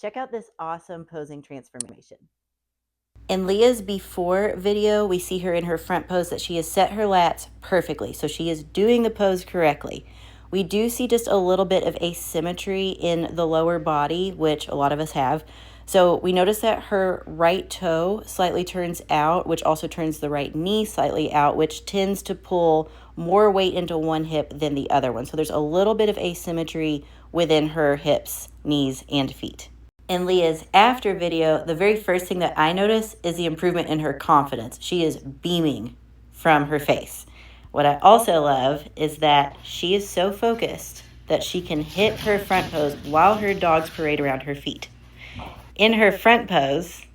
Check out this awesome posing transformation. In Leah's before video, we see her in her front pose that she has set her lats perfectly. So she is doing the pose correctly. We do see just a little bit of asymmetry in the lower body, which a lot of us have. So we notice that her right toe slightly turns out, which also turns the right knee slightly out, which tends to pull more weight into one hip than the other one. So there's a little bit of asymmetry within her hips, knees, and feet. In Leah's after video, the very first thing that I notice is the improvement in her confidence. She is beaming from her face. What I also love is that she is so focused that she can hit her front pose while her dogs parade around her feet. In her front pose,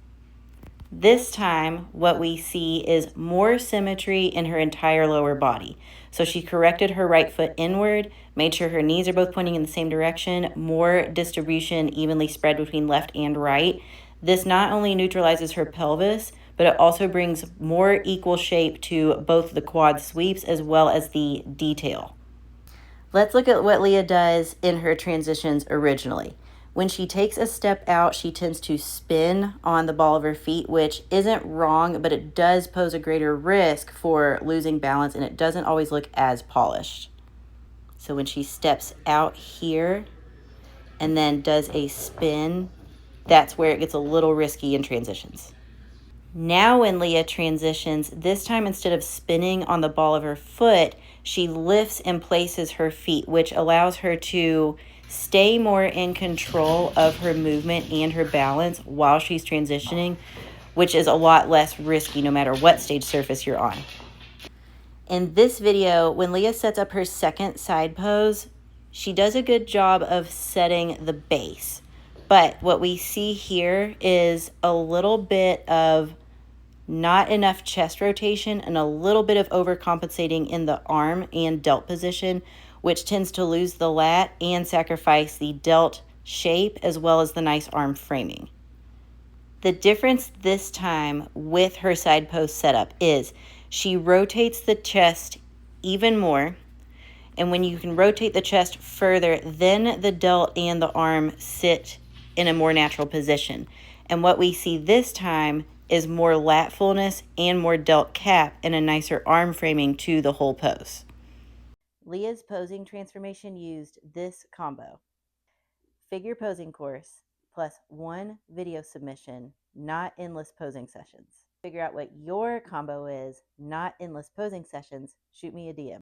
this time, what we see is more symmetry in her entire lower body. So she corrected her right foot inward, made sure her knees are both pointing in the same direction, more distribution evenly spread between left and right. This not only neutralizes her pelvis, but it also brings more equal shape to both the quad sweeps as well as the detail. Let's look at what Leah does in her transitions originally. When she takes a step out, she tends to spin on the ball of her feet, which isn't wrong, but it does pose a greater risk for losing balance, and it doesn't always look as polished. So when she steps out here and then does a spin, that's where it gets a little risky in transitions. Now when Leah transitions, this time instead of spinning on the ball of her foot, she lifts and places her feet, which allows her to stay more in control of her movement and her balance while she's transitioning, which is a lot less risky no matter what stage surface you're on. In this video, when Leah sets up her second side pose, she does a good job of setting the base. But what we see here is a little bit of not enough chest rotation and a little bit of overcompensating in the arm and delt position, which tends to lose the lat and sacrifice the delt shape as well as the nice arm framing. The difference this time with her side pose setup is she rotates the chest even more, and when you can rotate the chest further, then the delt and the arm sit in a more natural position. And what we see this time is more lat fullness and more delt cap and a nicer arm framing to the whole pose. Leah's posing transformation used this combo: figure posing course plus 1 video submission, not endless posing sessions. Figure out what your combo is, not endless posing sessions. Shoot me a DM.